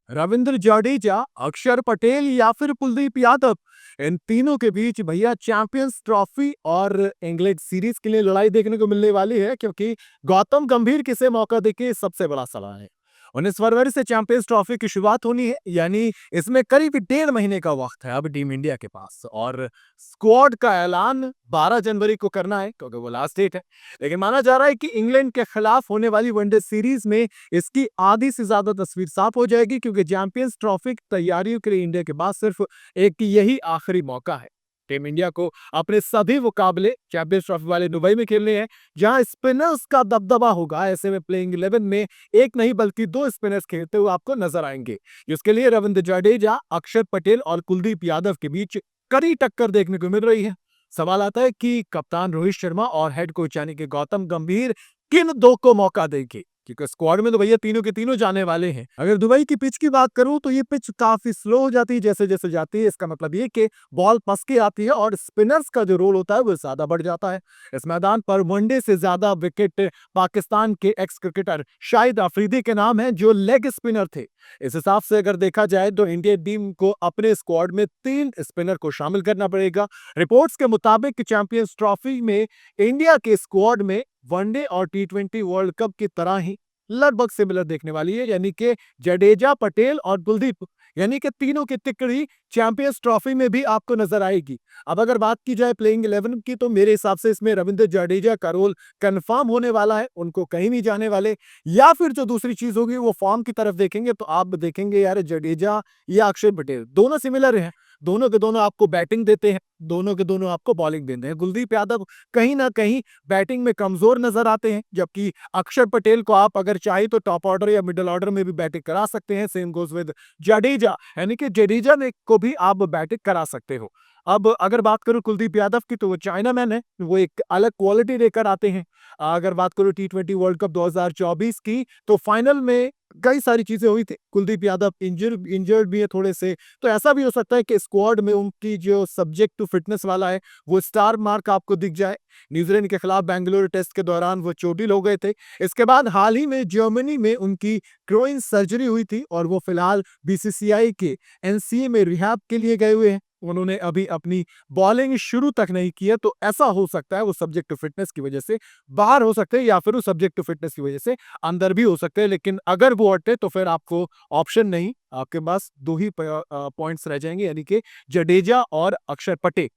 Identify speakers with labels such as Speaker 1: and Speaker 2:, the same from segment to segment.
Speaker 1: रविंद्र जडेजा, अक्षर पटेल या फिर कुलदीप यादव, इन तीनों के बीच भैया चैंपियंस ट्रॉफी और इंग्लैंड सीरीज के लिए लड़ाई देखने को मिलने वाली है, क्योंकि गौतम गंभीर किसे मौका देके सबसे बड़ा सवाल है। 19 फरवरी से चैंपियंस ट्रॉफी की शुरुआत होनी है, यानी इसमें करीब 1.5 महीने का वक्त है अब टीम इंडिया के पास, और स्क्वाड का ऐलान 12 जनवरी को करना है, क्योंकि वो लास्ट डेट है। लेकिन माना जा रहा है कि इंग्लैंड के खिलाफ होने वाली वनडे सीरीज में इसकी आधी से ज्यादा तस्वीर साफ हो जाएगी, क्योंकि चैंपियंस ट्रॉफी की तैयारियों के लिए इंडिया के पास सिर्फ एक यही आखिरी मौका है। टीम इंडिया को अपने सभी मुकाबले चैंपियंस ट्रॉफी वाले दुबई में खेलने हैं, जहां स्पिनर्स का दबदबा होगा। ऐसे में प्लेइंग 11 में एक नहीं बल्कि दो स्पिनर्स खेलते हुए आपको नजर आएंगे, जिसके लिए रविंद्र जडेजा, अक्षर पटेल और कुलदीप यादव के बीच कड़ी टक्कर देखने को मिल रही है। सवाल आता है कि कप्तान रोहित शर्मा और हेड कोच यानी कि गौतम गंभीर किन दो को मौका देंगे, क्योंकि स्क्वाड में तो भैया तीनों के तीनों जाने वाले हैं। अगर दुबई की पिच की बात करूं तो ये पिच काफी स्लो हो जाती है जैसे जैसे जाती है। इसका मतलब ये कि बॉल फंस के आती है और स्पिनर्स का जो रोल होता है वो ज्यादा बढ़ जाता है। इस मैदान पर वनडे से ज्यादा विकेट पाकिस्तान के एक्स क्रिकेटर शाहिद अफरीदी के नाम है, जो लेग स्पिनर थे। इस हिसाब से अगर देखा जाए तो इंडियन टीम को अपने स्क्वाड में 3 स्पिनर को शामिल करना पड़ेगा। रिपोर्ट्स के मुताबिक चैंपियंस ट्रॉफी में इंडिया के स्क्वाड में वनडे और टी20 वर्ल्ड कप की तरह ही लगभग सिमिलर देखने वाली है, यानी कि जडेजा, पटेल और कुलदीप, यानी कि तीनों की तिकड़ी चैंपियंस ट्रॉफी में भी आपको नजर आएगी। अब अगर बात की जाए प्लेइंग 11 की, तो मेरे हिसाब से इसमें रविंद्र जडेजा का रोल कंफर्म होने वाला है, उनको कहीं नहीं जाने वाले। या फिर जो दूसरी चीज होगी वो फॉर्म की तरफ देखेंगे, तो आप देखेंगे यार जडेजा या अक्षर पटेल दोनों सिमिलर हैं, दोनों के दोनों आपको बैटिंग देते हैं, दोनों के दोनों आपको बॉलिंग देते हैं। कुलदीप यादव कहीं ना कहीं बैटिंग में कमजोर नजर आते हैं, जबकि अक्षर पटेल को आप अगर चाहे तो टॉप ऑर्डर या मिडिल ऑर्डर में भी बैटिंग करा सकते हैं। सेम गोज विद जडेजा, यानी कि जडेजा ने को भी आप बैटिंग करा सकते हो। अब अगर बात करूं कुलदीप यादव की, तो वो चाइना मैन है, वो एक अलग क्वालिटी लेकर आते हैं। अगर बात करूं टी20 वर्ल्ड कप 2024 की, तो फाइनल में कई सारी चीजें हुई थी। कुलदीप यादव इंजर्ड भी है थोड़े से, तो ऐसा भी हो सकता है कि स्क्वाड में उनकी जो सब्जेक्ट टू फिटनेस वाला है वो स्टार मार्क आपको दिख जाए। न्यूजीलैंड के खिलाफ बेंगलुरु टेस्ट के दौरान वो चोटिल हो गए थे। इसके बाद हाल ही में जर्मनी में उनकी ग्रोइन सर्जरी हुई थी और वो फिलहाल बीसीसीआई के एनसीए में रिहैब के लिए गए हुए हैं। उन्होंने अभी अपनी बॉलिंग शुरू तक नहीं की है, तो ऐसा हो सकता है वो सब्जेक्ट टू फिटनेस की वजह से बाहर हो सकते हैं, या फिर वो सब्जेक्ट टू फिटनेस की वजह से अंदर भी हो सकते हैं। लेकिन अगर वो हटे तो फिर आपको ऑप्शन नहीं, आपके पास दो ही पॉइंट्स रह जाएंगे, यानी कि जडेजा और अक्षर पटेल।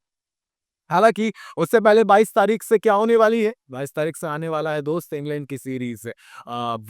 Speaker 1: हालांकि उससे पहले 22 तारीख से क्या होने वाली है, 22 तारीख से आने वाला है दोस्त इंग्लैंड की सीरीज।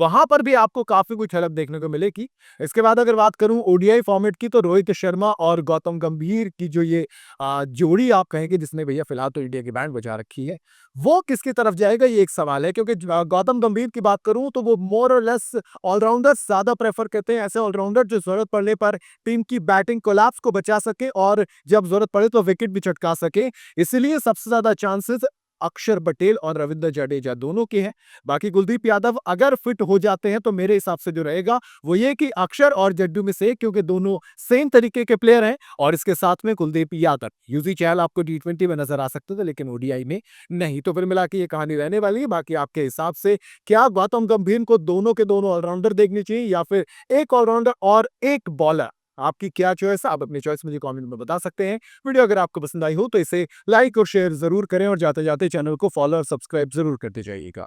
Speaker 1: वहां पर भी आपको काफी कुछ झलक देखने को मिलेगी। इसके बाद अगर बात करूं ओडीआई फॉर्मेट की, तो रोहित शर्मा और गौतम गंभीर की जो ये जोड़ी आप कहेंगे, जिसने भैया फिलहाल तो इंडिया की बैंड बजा रखी है, वो किसकी तरफ जाएगा ये एक सवाल है। क्योंकि गौतम गंभीर की बात करूं तो वो मोर और लेस ऑलराउंडर ज्यादा प्रेफर करते हैं, ऐसे ऑलराउंडर जो जरूरत पड़ने पर टीम की बैटिंग कोलैप्स को बचा सके और जब जरूरत पड़े तो विकेट भी चटका सके। इसलिए सबसे ज्यादा चांसेस अक्षर पटेल और रविंद्र जडेजा दोनों के हैं। बाकी कुलदीप यादव अगर फिट हो जाते हैं तो मेरे हिसाब से जो रहेगा वो ये कि अक्षर और जड्डू में से, क्योंकि दोनों सेम तरीके के प्लेयर हैं, और इसके साथ में कुलदीप यादव। यूजी चहल आपको टी20 में नजर आ सकते थे लेकिन ओडीआई में नहीं, तो फिर मिला के ये कहानी रहने वाली है। बाकी आपके हिसाब से क्या गौतम गंभीर को दोनों के दोनों ऑलराउंडर देखनी चाहिए, या फिर एक ऑलराउंडर और एक बॉलर? आपकी क्या चॉइस है, आप अपनी चॉइस मुझे कमेंट में बता सकते हैं। वीडियो अगर आपको पसंद आई हो तो इसे लाइक और शेयर जरूर करें, और जाते जाते चैनल को फॉलो और सब्सक्राइब जरूर करते जाइएगा।